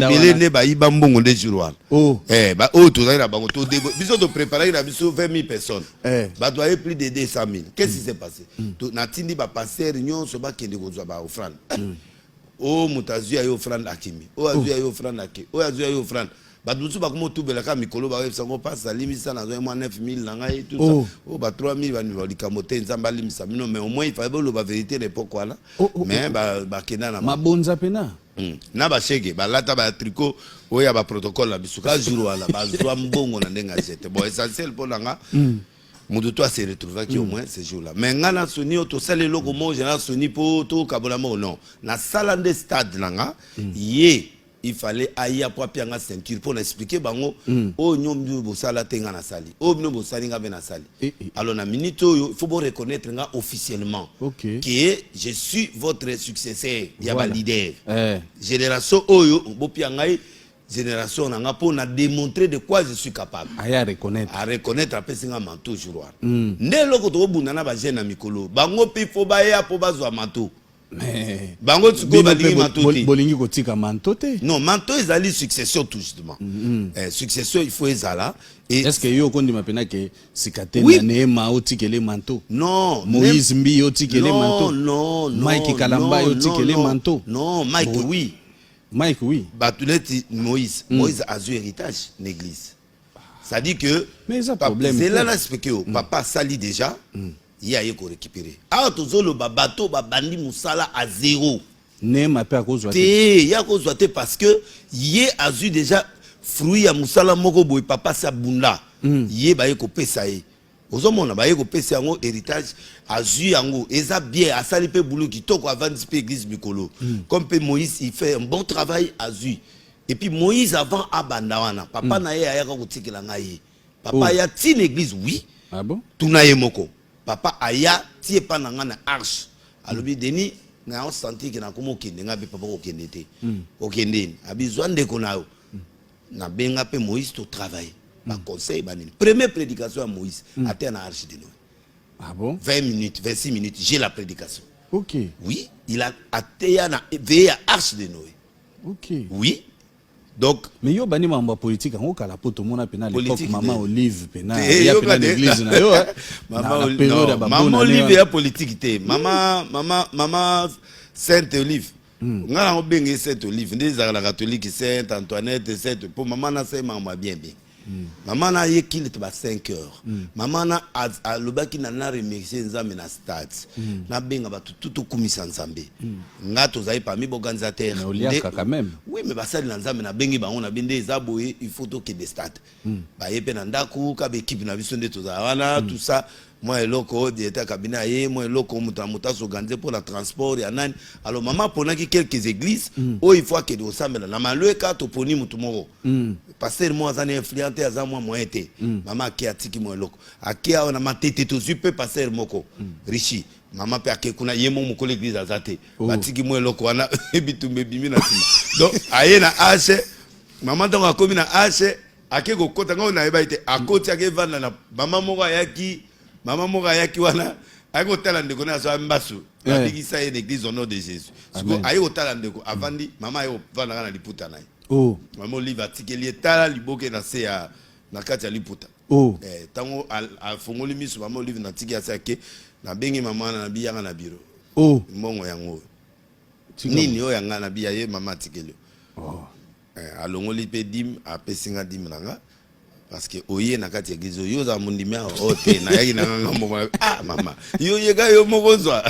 belé nde ba iba bongo de jour wana ba to za bango to biso to préparer na biso 20,000 personnes ba doit plus de 200,000. Qu'est-ce qui s'est passé to na tindi ba passer nyonso ba kende ko ba offrande mutazu ya offrande akimi azu ya offrande ake azu ya offrande badusu bakomo tubela ka mikolo ba sango pasa limisa na zo 9,000 na ngai tout ça ba 3,000 ba niveau likamote nzamba limisa mino mais au moins il fallait le vérité l'époque là mais ba kenda na mabonza pena na ba chege ba lata ba tricot oya ba protocole la bisuka jour wala ba zwa mbongo na ndenga jete bon essentiel pour nga mudu to se retrouver qui au moins ce jour là mais ngana Sony to sale loko mo général Sony po to kabola mo non na sala de stade nga yé il fallait aya pour pianga ceinture pour expliquer bango o nyombi bo sala tenga na sali o bino bo sali nga be na sali alors na minute il faut bon reconnaître nga officiellement que je suis votre successeur ya ba leader génération oyo bo pianga génération na nga pour na démontrer de quoi je suis capable à reconnaître après singa manteau jour ne loko to bunda na ba jeune na mikolo bango pi faut ba ya po bazwa manteau. Mais bango tuko balingi mantote bolingi kotika mantote non manto ezali succession tout justement succession il faut ezala et est-ce que yo kondi mapena ke sikate na Neema otikele manto non Moïse Mbi otikele manto non Mike Kalamba otikele manto non Mike oui batuleti Moïse a eu héritage l'église ça dit que mais ça problème c'est là expliquer papa sali déjà il y a eu qu'on récupérer. Ah, tout le bateau, bandi musala à zéro. Neema pe à cause de il y a cause de parce que y a eu déjà fruit à musala moko boy papa sa bunda. Y ba yeko pesa ye. Ozomona ba yeko pesa yango héritage a eu yango eza bien a sali pe boulot qui toko avant de église mikolo. Comme pe Moïse il fait un bon travail à eu. Et puis Moïse avant abandawana papa na ye ayaka kotikela ngai. Papa ya ti l'église oui. Ah bon? Tuna ye moko. Papa aya tie pa na ngana arche alobi Denis na on senti que na komo kende nga be papa ko kende te o kende abizwa ndeko na yo na benga pe Moïse to travail ba conseil ba nini première prédication à Moïse até na arche de Noé Ah bon? 20 minutes, 26 minutes, j'ai la prédication. Ok. Oui, il a veillé à Arche de Noé. Ok. Oui. Donc, mais yo bani mamba politique en kala poto mona pena l'époque maman Olive pena il ya pena l'église na yo maman Olive ya politique té maman Sainte Olive ngala ngobenge Sainte Olive ndeza la catholique Sainte Antoinette Sainte pour maman na c'est maman bien. Maman na ye qu'il était 5 heures. Maman na alobaki na remercier nzambe na stade. Na benga ba tout kumisa nzambe. Nga tozai parmi organisateur. Mais Oliaka quand même. Oui, mais basali na nzambe na bengi bango na bende ezaboye il faut to que des stades. Ba yepe na ndaku ka be équipe na biso nde toza wana tout ça. Moi eloko directeur cabinet ye moi eloko muta s'organiser pour le transport ya nani. Alors maman ponaki quelques églises où il faut que de osambela na malweka to poni mutu moko. Pasteur moi azani influencer aza moi moyete. Maman ki atiki moi eloko. Akia ona matete to super pasteur moko. Richi. Maman pe ake kuna yemo moko l'église azate. Batiki moi eloko wana bitumbe bimi na sima. Donc aye na hache maman donc akomi na hache ake ko kota ngo na eba ite akoti ake vanda na maman moko ayaki wana ayiko tala ndeko na so mbasu abikisa ye l'église au nom de Jésus. Siko ayiko tala ndeko avandi maman ayiko vanda na liputa na ye. Oh maman Olive atikeli tala liboke na se ya na kati ya liputa. Oh tango afongoli miso maman Olive na tiki asake na bengi maman na biyanga na biro. Oh mbongo yango nini oyo yanga na biya ye maman atikeli. Oh alongoli pe dim apesinga dim nanga parce que oye na kati église yo za mundimia ote na yaki na ngamba ah mama yo yega yo mokozwa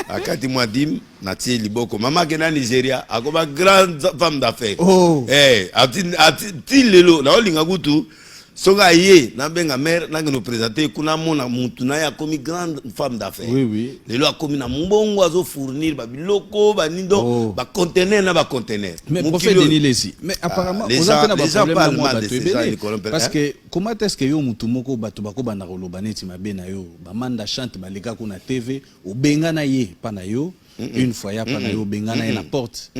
akati mwa dim na tie liboko mama ke na Nigeria akoba grande femme d'affaires. Oh ati lelo na olinga kutu songa ye na benga mère na ngeno présenter kuna mona muntu na ya komi grande femme d'affaires. Oui oui. Lelo akomi na mbongo azo fournir ba biloko ba nindo ba conteneur na ba conteneur. Mais prophète Denis Lesi. Mais apparemment on a pas de problème parce que comment est-ce que yo mutu moko bato bako bana koloba neti mabe na yo ba manda chante ba leka kuna TV o benga na ye pa na yo une fois ya pa na yo benga na na porte.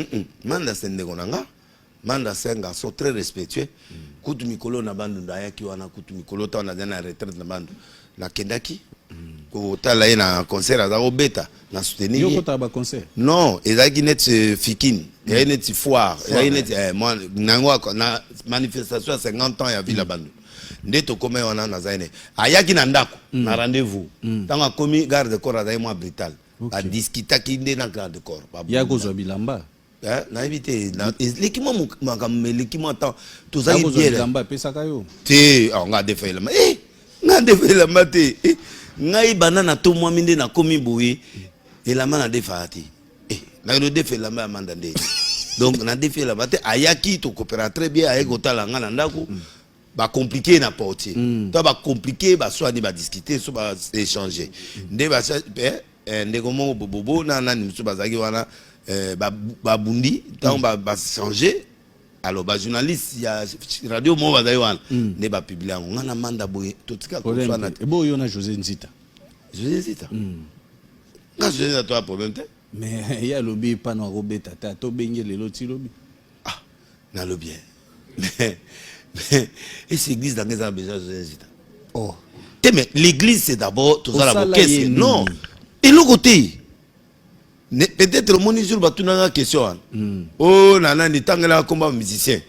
Manda sende konanga. Manda c'est un garçon très respectueux. Kutu mikolo na bandu ndayaki wana kutu mikolo ta na na retraite na bandu na kendaki ko tala na concert za obeta na soutenir yo kota ba concert non ezaki net fikini ya net foire ya net moi nango na manifestation à 50 ans ya villa bandu ndeto kome wana na zaine ayaki na ndako na rendez-vous tanga komi garde corps za moi brutal a discuter ki nde na garde corps ya kozwa bilamba na éviter l'équipement l'équipement tant tout ça bien lamba pesa kayo te on a défait la nga défait la maté ngai banana to moi minde na komi boye et la mana défati na le défait la manda ndé donc na défait la maté ayaki to coopérer très bien avec otala nga na ndako ba compliqué na portier to ba compliqué ba soit ni ba discuter so ba échanger ndé ba ndé comment bobo na ni so bazaki wana babundi tant ba changer alors ba journaliste ya radio mo ba daiwan ne ba publier ngana manda boye totika ko so na e bo yo na José Nzita nga José Nzita toi problème te mais ya lobi pa na robeta ta to benge lelo ti lobi ah na lobi mais et cette église dans les besoin José Nzita oh mais l'église c'est d'abord tout ça la caisse non et le côté peut-être le monde jour batuna question oh nana ni tangela komba musicien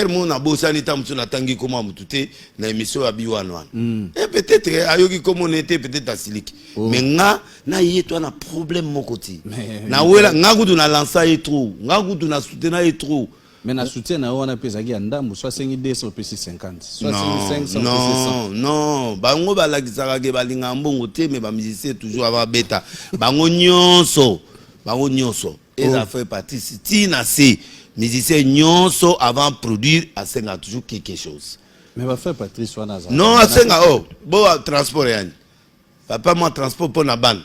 mon na bossa ni tamtu na tangi koma mutute na émission ya biwana et peut-être ayoki comme on était peut-être asilik mais nga na yeto na problème mokoti na wela nga kudu na lancer et trop nga kudu na soutenir et trop mais na soutien na wana pesa ki ndambo soit 5200 pesi 50 soit 500 non non bango balakisaka ke balinga mbongo te mais ba musicien toujours avoir beta bango nyonso et ça fait partie si na c'est musicien nyonso avant produire à senga toujours quelque chose mais va faire Patrice wana za non à senga bo transport yani papa moi transport pour na ban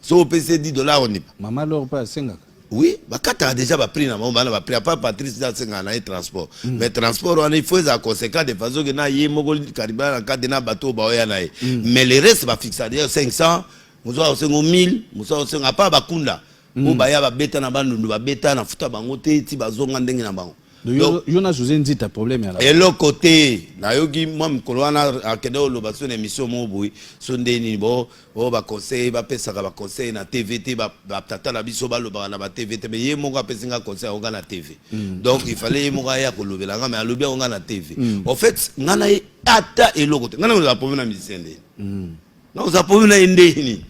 so pese $10 on est maman leur pas senga. Oui, quand tu as déjà pris na mama ba pris pas Patrice dans un transport. Mais transport on il faut ça conséquent de façon que na yemo kariba na cadre na bateau ba ya na. Mais le reste va fixer d'ailleurs 500, muzo 1000, muzo pas bakunda. Ou ba ya ba beta na bandu ba beta na futa bango te ti bazonga ndenge na bango. Donc yo na José dit ta problème là. Et l'autre côté, na yogi moi mkolwana akede loba so émission mo boy so ndeni bo ba conseil ba pesa ba conseil na TVT ba tata la biso ba loba na ba TVT mais ye monga pesinga conseil on na TV. Donc il fallait monga ya ko lobela nga mais alobi on na TV. En fait ngana ata et l'autre côté ngana la problème na musicien ndeni. Non ça problème na ndeni.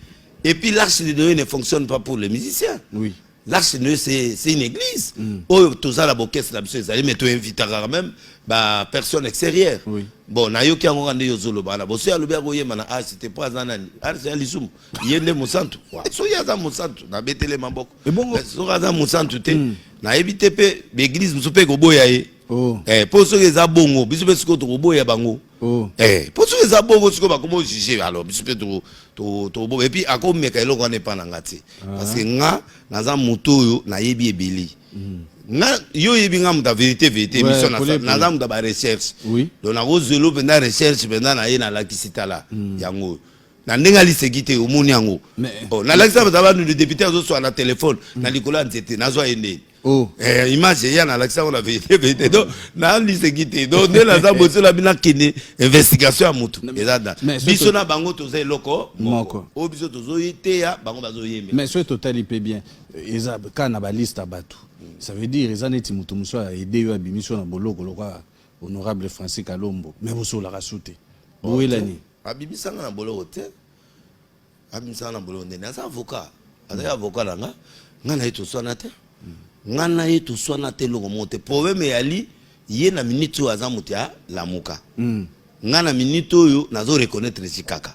Et puis l'arche de Noé ne fonctionne pas pour les musiciens. Oui. L'arche de Noé, c'est une église. Oh, tout ça, la boquette, la bise, mais tu invites quand même bah, personne extérieure. Oui. Bon, na yo qui a rendu yo zolo bana. Bon, c'est à l'ouverture yé mana. Ah, c'était pas zanani. Ah, c'est à l'isum. Yende musantu. So yaza musantu. Na betele maboko. Et bon. So yaza musantu te. Na ebite pe l'église musupe ko boya ye. Oh. Pour ceux qui ont bongo, biso pe siko to boya bango. Oh. Pour ceux qui ont bongo siko ba comment juger alors biso pe to bo et puis ako meka eloko ne pa na ngati. Parce que nga naza muto yo na yebi ebeli. Nga yo yebi nga muta vérité biso naza muta ba recherche. Oui. Donc na kozelo penda recherche penda na ye na lakisita la yango. Na ndenga li segite omoni yango. Oh na lakisa ba nous le député azo so na téléphone na likola nzete nazo ende. Oh. Image ya na l'accent on a vérité donc na lise quitté donc de la za bosse la bina kene investigation à mutu ezada biso na bango toza eloko moko o biso tozo yite ya bango bazo yembe mais ce total il peut bien eza kana ba liste abatu ça veut dire eza neti mutu muso a aider yo abimission na boloko lokwa honorable Francis Kalombo mais boso la rasouté boelani abibisanga na boloko te abibisanga na boloko ndene asa avocat langa ngana eto sona te ngana yetu swana te longo monte problème yali ye na minute aza mutia la muka ngana minute yo nazo reconnaître sikaka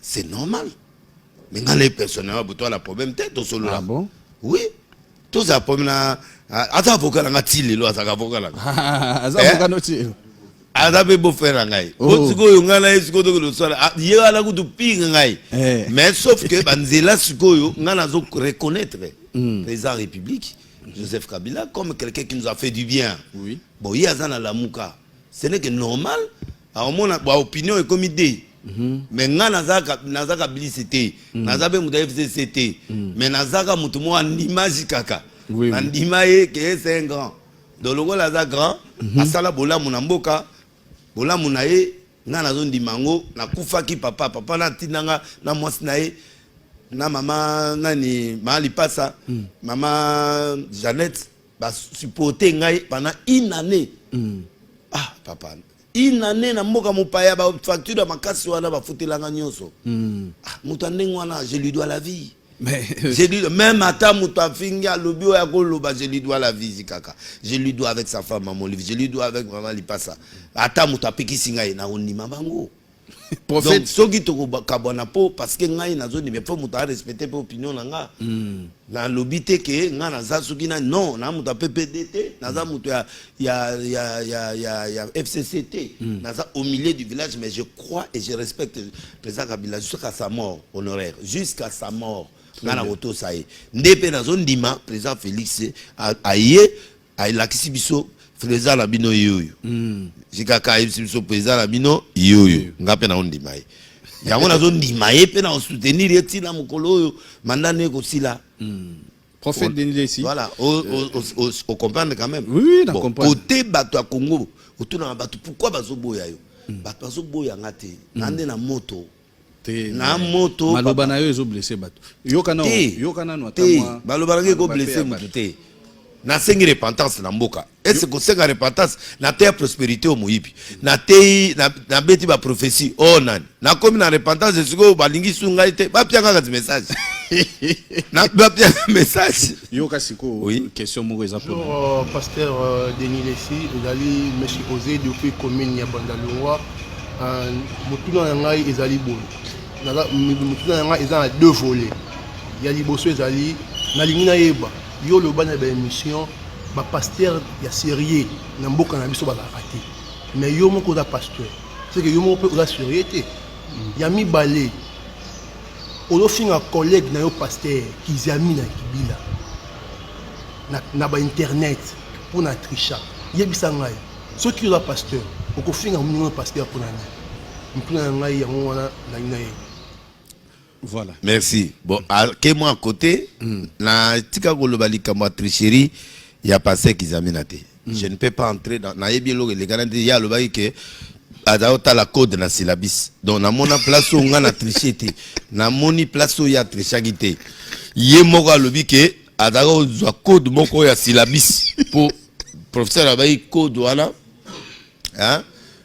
c'est normal mais ngana personnellement pour toi la problème te to solo ah bon oui tout ça problème na ata avocat nga tili lo asa avocat la avocat no ti ada be beau frère ngai otiko yo ngana yesiko to lo sala ye ala ku tu pinga ngai mais sauf que banzela siko yo ngana zo reconnaître président République Joseph Kabila comme quelqu'un qui nous a fait du bien. Oui. Bon, il y a ça dans la mouka. Ce n'est que normal. Alors, mon opinion est comme idée. Mais nazaka Kabila nazabe muda FCCT. Mais nazaka mutumo en image kaka. Oui. En image que c'est un grand. Donc le gars là grand. Asala bola munamboka. Bola munae. Ngana zone dimango. Na kufa ki papa na tinanga na mwasinae. Na maman nani mali passa maman Jeannette ba supporter ngai pendant une année ah papa une année na mboka mopaya ba facture ya makasi wana ba futelanga nyonso ah mutandengo wana je lui dois la vie mais je lui même ata mutafinga lobio ya koloba je lui dois la vie kaka je lui dois avec sa femme maman je lui dois avec maman lipasa ata mutapikisi ngai na ondima bango. Donc ce qui te kabona po parce que ngai na zone mais faut muta respecter pe opinion nga na lobité que nga na za suki na non na muta PPDT na za muta ya FCCT na za au milieu du village mais je crois et je respecte le président Kabila jusqu'à sa mort honoraire jusqu'à sa mort nga na auto ça y ndepé na zone dima président Félix aye lakisi biso président la bino yoyo jikaka ibiso président la bino yoyo ngape na ondima ye yango na zo ndima ye pe na soutenir etina mukolo oyo mandane ko sila prophète Denis Lessi voilà au comprendre quand même oui na comprendre côté bato ya Congo otuna bato pourquoi bazoboya yo bato bazoboya ngate nande na moto na moto maloba na yo ezo blesser bato yokana no atamwa maloba ngeko blesser mutu te na sengi repentance na mboka est-ce que senga repentance na terre prospérité au moyipi na tei na beti ba prophétie oh nani na komi na repentance siko balingi sunga ite ba pianga ka message na ba pianga message yoka siko question moko eza pour pasteur Denis Lessi ezali monsieur Osé depuis commune ya Bandalungwa mutuna ngai ezali bon na mutuna ngai ezali deux volets ya liboso ezali na lingina yeba yo le bana ba émission ba pasteur ya sérieux na mboka na biso ba raté mais yo moko da pasteur c'est que yo moko da sérieux té ya mi balé o finga collègue na yo pasteur Kizami na Kibila na ba internet pour na tricha yebisa ngai ce qui est la pasteur o ko finga mo pasteur pour na ngai ya ngona na inaye. Voilà. Merci. Bon, que moi à côté, na tika ko lobali kama tricherie, il y a passé qu'ils amènent à Je ne peux pas entrer dans les gars il y a le bail que adao la code na syllabus. Donc na mona place où on a triché té. Na moni place où il y a triché té. Yé moko lobi que adao za code moko ya syllabus pour professeur abayi code wana. Hein?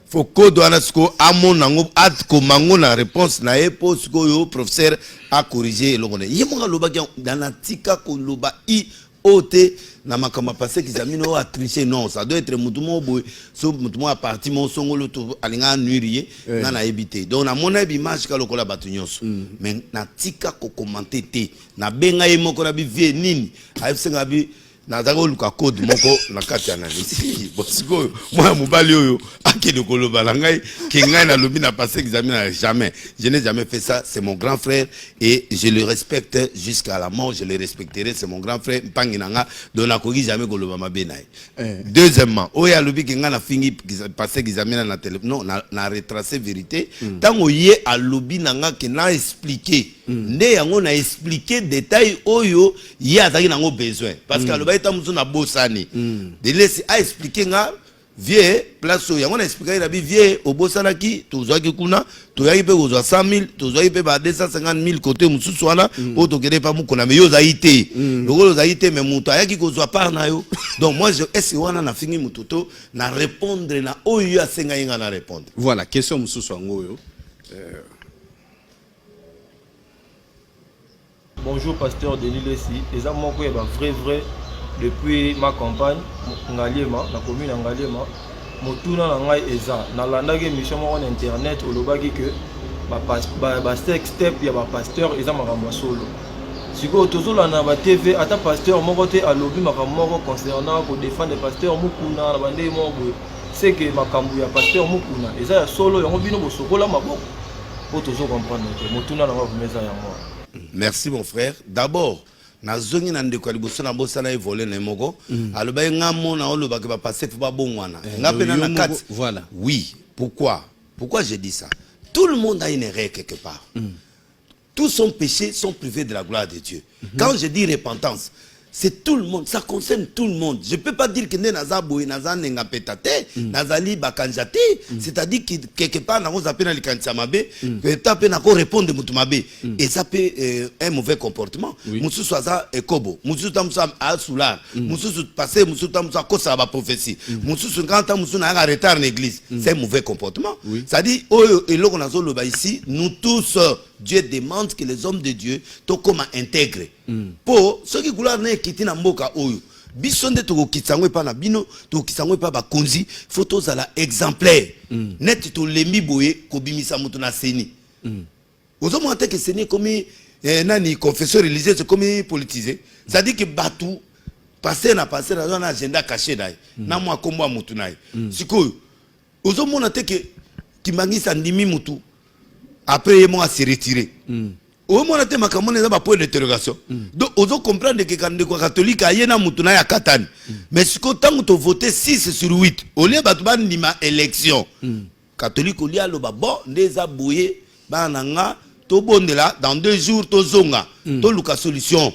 Faut code wana sko amon nango at ko mango na réponse na epo sko yo professeur a corriger le connaît. Yé moko loba dans la tika ko loba I ote na makama passé qu'ils amino a triché non ça doit être mutumo boy so mutumo a parti mon songolo to alinga nuirier na na éviter donc na mona image ka lokola batunyos mais na tika ko commenter te na benga ye moko na bi vie nini ayesenga bi na zako luka code moko na kati analyse bosiko moi mobali oyo akide koloba na ngai ki ngai na lobi na passé examen jamais je n'ai jamais fait ça c'est mon grand frère et je le respecte jusqu'à la mort je le respecterai c'est mon grand frère mpangi nanga donc na koki jamais koloba mabe na deuxièmement oya lobi ki ngai na fingi passé examen na télé non na retracer vérité tango ye a lobi nanga ki na expliquer nde yango na expliquer détail oyo ye ataki nango besoin parce que aloba eta muzu na bosani de laisser à expliquer nga vie place oyo yango na expliquer na bi vie obosana ki tozwaki kuna toyaki pe kozwa 100,000 tozwaki pe ba 250,000 côté mususu wana o tokende pa mukona mais yo zaite lokolo zaite mais muto ayaki kozwa par na yo donc moi je esi wana na fingi mutoto na répondre na oyo asenga yinga na répondre voilà question mususu ngoyo Bonjour pasteur Denis Lessi, les amis qui sont vrai depuis ma campagne Ngaliema, la commune Ngaliema, motuna na ngai eza na landaki mission mo na internet olobaki que ba sex step ya ba pasteur eza makambo solo. Siko tozola na ba TV ata pasteur moko te alobi makambo moko concernant ko défendre pasteur mukuna na bande moko c'est que makambo ya pasteur mukuna eza ya solo yango bino bosokola maboko pour toujours comprendre que motuna na ngai vumeza yango. Merci mon frère. D'abord, na zongi na ndeko liboso na bosa na volé na moko. Aloba ngamo na oloba ke ba passer faut pas bon wana. Ngape na kati. Voilà. Oui, pourquoi j'ai dit ça? Tout le monde a une erreur quelque part. Tous sont péchés, sont privés de la gloire de Dieu. Quand je dis repentance, c'est tout le monde, ça concerne tout le monde. Je ne peux pas dire que naza boy naza nenga petate, nazali bakanjate, c'est-à-dire que quelque part na oza pena likanisa mabe, que tape na ko répondre mutu mabe et ça peut un mauvais comportement. Musu swaza ekobo, musu tamsa asula, musu passer musu tamsa kosa ba prophétie. Musu nganta musu na retard l'église, c'est un mauvais comportement. C'est-à-dire oyo eloko nazo loba ici, nous tous Dieu demande que les hommes de Dieu to comment intègrent. Pour ceux qui goulard ne kiti na mboka oyo bisonde to kitsango pa na bino to kitsango pa ba konzi photos à la exemplaire net to lembi boye ko bimisa mutu na seni ozo mo ate que seni comme nani confesseur religieux comme politisé ça dit que batu passer na agenda caché dai na mo akombo mutu nai sikoyo ozo mo ate que kimangisa ndimi mutu après il m'a se retiré. Au moment où makambo na ba point d'interrogation. Donc ozo comprendre que quand les catholiques ayena mutuna ya katani. Mais si ko tango to voter 6 sur 8, au lieu batu ba ndima élection. Catholique au lieu lo ba bon ndeza boye ba nanga to bondela dans 2 jours to zonga. To luka solution.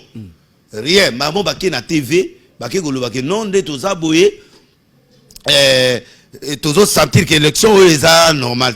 Rien, maman ba ke na TV, ba ke ko lo ba ke non de to za boye et toujours sentir que l'élection est normale.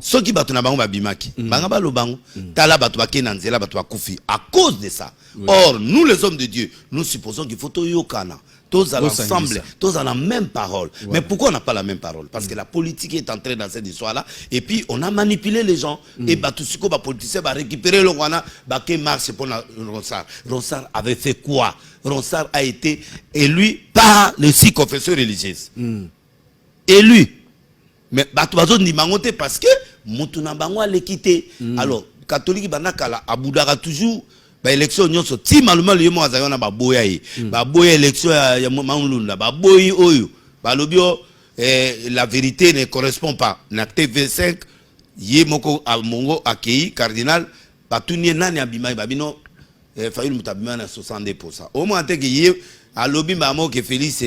Ceux qui battent na bango babimaki, banga ba lo bango, tala batu ba kenanzela batu ba kufi à cause de ça. Or nous les hommes de Dieu, nous supposons qu'il faut to yokana, tous à l'ensemble, tous à la même parole. Mais pourquoi on n'a pas la même parole? Parce que la politique est entrée dans cette histoire-là et puis on a manipulé les gens et batusiko ba politicien ba récupérer le wana ba ke marche pour Ronsard. Ronsard avait fait quoi? Ronsard a été élu par les 6 confesseurs religieuses. Élu mais batu ni mangote parce que mutuna bango a l'équité alors catholique banakala abudaka toujours ba élection nyonso ti maluma le mo azayona ba boya yi ba boya élection ya mamulunda ba boyi oyo ba lobio la vérité ne correspond pas na TV5 ye moko a mongo akei cardinal batunie nani abima babino fayilu mutabima na 62% au moins te que ye a lobi mamo que Félix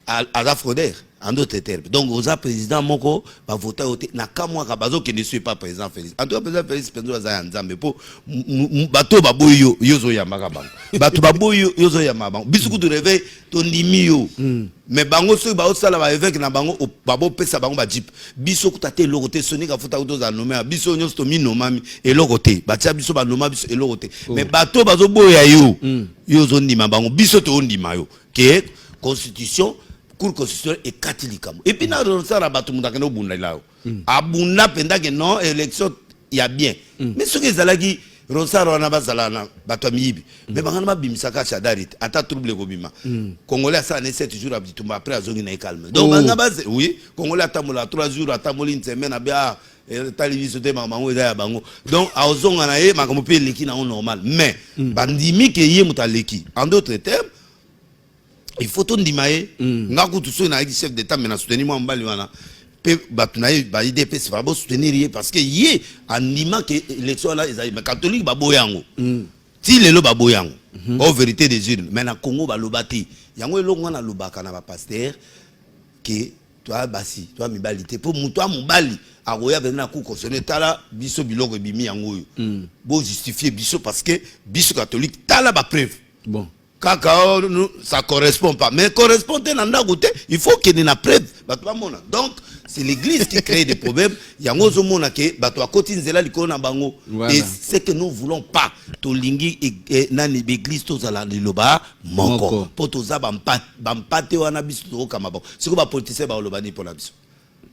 a fraudeur en d'autres termes. Donc oza président moko va voter na kamwa ka bazo qui ne suis pas président Félix. En tout cas président Félix penzo za nzambe po bato baboyo yozo ya makabang. Bato baboyo yozo ya mabang. Bisuku de réveil to ndimi yo. Mais bango so ba osala ba évêque na bango babo pesa bango ba jip. Biso kutate lokote soni ka futa to za nomé biso nyos to mi nomami et lokote. Batia biso ba noma biso et lokote. Mais bato bazo boya yo. Yozo ndima bango biso to ndima yo. Que constitution cour constitutionnelle et catholique. Et puis na ça la bato mundaka no bunda là. Abunda penda que non élection il y a bien. Mais ce que zalaki Ronsara wana bazala na bato miyibi. Mais bangana ba bimisaka chadarit ata trouble ko bima. Congolais ça ne 7 jours abitumba après azongi na calme. Donc banga base oui, Congolais atamola 3 jours atamoli une semaine abia télévision de mamango ya bango. Donc azonga na ye makambo pe leki na normal. Mais bandimi ke ye mutaleki. En d'autres termes, il faut ton dimaye ngaku tuso na chef d'état mais na soutenir moi mbali wana. Pe batunaye ba IDPS va bo soutenir parce que yé anima que élection là ils mais catholique ba boyango ti lelo ba boyango en vérité des urnes mais na Congo ba lobati yango elongo na lobaka na ba pasteur que toi basi toi mibalité pour muto mobali akoya venir na cour constitutionnelle tala biso biloko bimi yango bo justifier biso parce que biso catholique tala ba preuve bon kaka ça correspond pas mais correspondait dans la côté il faut qu'il y ait une preuve donc c'est l'église qui crée des problèmes yango zo mona ke bato akoti nzela likolo na bango et c'est que nous voulons pas to lingi nani l'église to zala liloba moko po to za bampate wana biso to kama ba siko ba politicien ba lobani pour la biso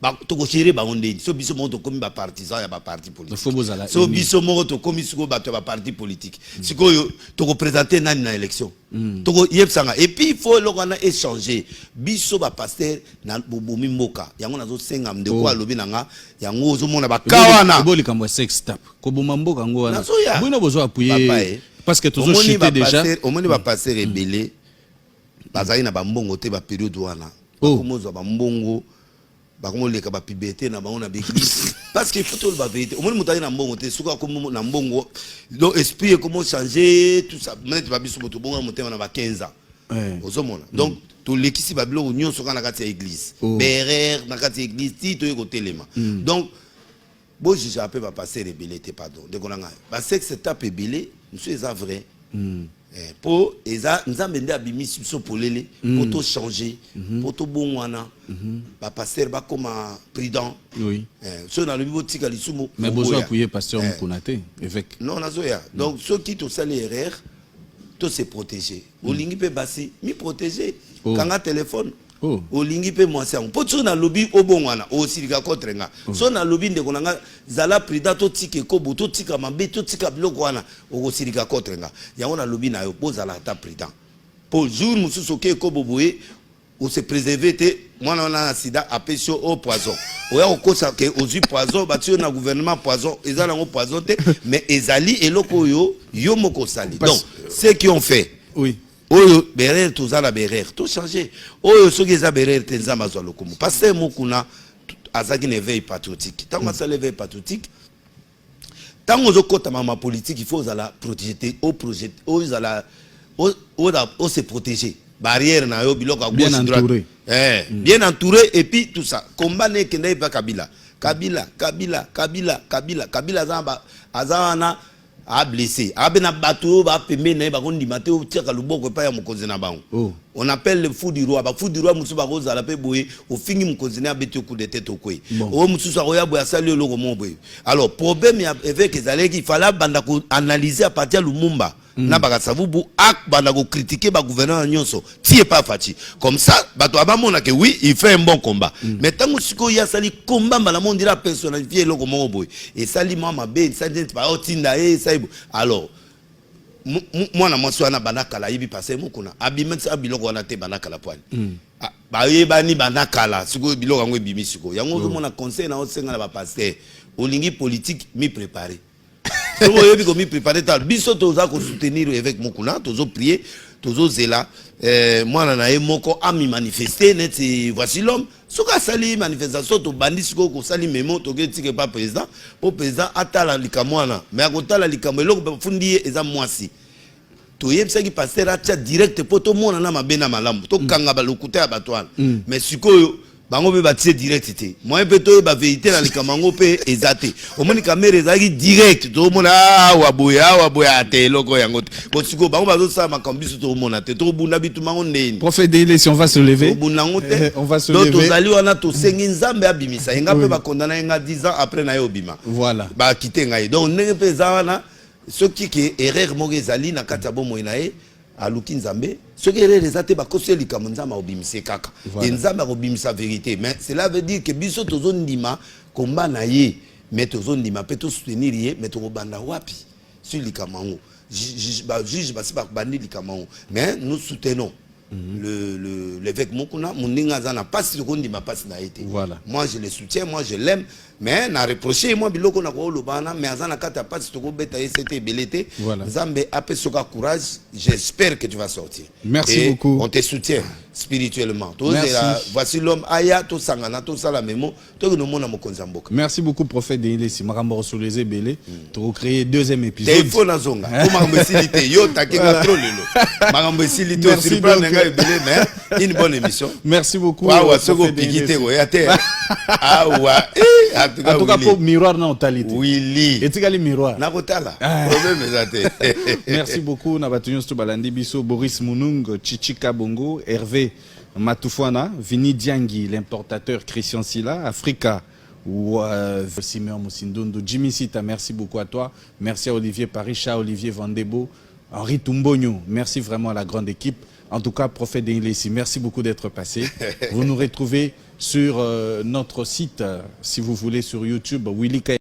ba to ko chéri ba onde so biso mo to komi ba partisan ya ba parti politique so biso mo to komi siko ba to ba parti politique siko yo to ko présenter nani na élection to ko yebsanga et puis il faut le qu'on a échanger biso ba pasteur na bobomi mboka yango nazo senga mde ko alobi nanga yango zo mona ba kawana boli kamwa sex tap ko boma mboka ngo wana bino bozo appuyer parce que tozo chuter déjà au moins ba pasteur rebelle bazali na ba mbongo te ba période wana ko mozo ba mbongo bakomoleka ba pibete na bango na l'église parce que faut tout la vérité au moins mutali na mbongo te suka comme na mbongo donc esprit comment changer tout ça mettre ba biso moto bonga motema na ba 15 ans ozomona donc to lekisi ba bilo union soka na kati ya église berer na kati ya église ti to yeko telema donc bo juge appel va passer rebelité pardon de konanga ba sexe tape belé monsieur ça vrai pour eza nzambe nde abimisi biso polele pour to changer pour to bongwana ba pasteur ba comme prudent oui so na lobi botika lisumu mais besoin appuyer pasteur Mukunate évêque non nazoya donc ceux qui to sali erreur to se protéger olingi pe basi mi protéger kanga téléphone olingi pe mwasi yango po so na lobi obongwana osilika contre nga so na lobi ndeko nanga zala prida to tika kobo to tika mabe to tika biloko wana okosilika contre nga yango na lobi na yo pozala ata prida po jour mususu ke kobo boye o se préserver te mwana na sida apesio au poison oya okosa ke ozu poison batio na gouvernement poison ezala ngo poison te mais ezali eloko yo moko sali donc ceux qui ont fait oyo berer tozala berer to changer oyo soki eza berer tenza mazwa lokumu parce que mokuna azaki ne veille patriotique tango ça veille patriotique tango zokota ma politique il faut zala protéger au projet o zala o se protéger barrière na yo biloko à gauche droite bien entouré et puis tout ça combat ne kende pas Kabila zamba azana a blessé abena bateau ba pembe na ba kondi mateo tiaka luboko pa ya mokonzi na bango on appelle le fou du roi ba fou du roi musu ba roza la pe boye au fingi mokonzi na beto coup de tête okwe o musu sa roya boya sali loko mo boye alors problème ya avec ezaleki il fallait banda ko analyser à partir Lumumba na baka savubu ak banda ko critiquer ba gouverneur nyonso tie pas fati comme ça bato abamona que oui il fait un bon combat mais tango siko ya sali combat bala monde la personnalifier loko mo boye et sali mama be sali pas otinda saibu alors moi na monswa na banakala yibi passé mukuna abimetsa biloko wana te banakala poani ba yebani banakala siko biloko ngo bimi siko yango zo mona conseil na osenga na ba pasteur olingi politique mi préparer donc oyebi ko mi préparer tal biso toza ko soutenir avec mukuna tozo prier tozo zela moi na ye moko ami manifester net voici l'homme soka sali manifestation to bandi siko ko sali memo to ketike pas président pour président atala likamwana mais akotala likamwe loko fundi eza mwasi to yebisa ki passer acha direct poto mona na mabena malamu to kanga ba lokuta ya batwana mais sikoyo bango pe batie direct te moi pe to ba vérité na likamango pe ezate omoni caméra ezaki direct to mona wa boya te loko yango te bon siko bango bazo sa makambi to mona te to bunda bitu mango ndeni prophète Denis Lessi, on va se lever. On va se lever. Donc lever. wana to sengi nzambe abimisa enga pe ba condamner nga 10 ans après na yo bima. Voilà. Ba quitter ngai. Donc ndenge pe zawana ce qui est erreur mo ezali na kata bo moina e aluki nzambe ce qui erreur ezate ba kosi likambo nzambe obimise kaka. Et nzambe obimisa vérité mais cela veut dire que biso tozo ndima komba na ye mais tozo ndima pe to soutenir ye mais to banda wapi sur likamango. Juge basi ba bandi likamango mais nous soutenons l'évêque Mokuna Mundinga Zana passe le compte de ma passe na été. Voilà. Moi je le soutiens, moi je l'aime, mais n'a reproché moi biloko na ko lobana mais azana kata passe to ko beta c'était belete. Voilà. Zambe ape soka courage, j'espère que tu vas sortir. Merci et beaucoup. On te soutient spirituellement. Voici l'homme aya to sangana to sala memo to no mona mokonza mboka. Merci beaucoup prophète Denis Lessi Marambo sur les belé to créer deuxième épisode. Il faut na zonga. Ko marambo silité yo takenga trop lelo. Marambo silité sur plan nga belé mais une bonne émission. Merci beaucoup. Waouh, ce go pikité go yate. Ah ouais. En tout cas pour miroir na otalité. Willy. Et tu as les miroirs. Na kotala. Problème ezate. Merci beaucoup na batunyo sto balandi biso Boris Munung, Chichika Bongo, Hervé Matufwana, Vini Diangi, l'importateur Christian Silla, Africa ou Simeon Moussindondo, Jimmy Sita, merci beaucoup à toi. Merci à Olivier Parisha, Olivier Vandebo, Henri Tumbogno, merci vraiment à la grande équipe. En tout cas, prophète Denis Lessi, merci beaucoup d'être passé. Vous nous retrouvez sur notre site, si vous voulez, sur YouTube, Willy K.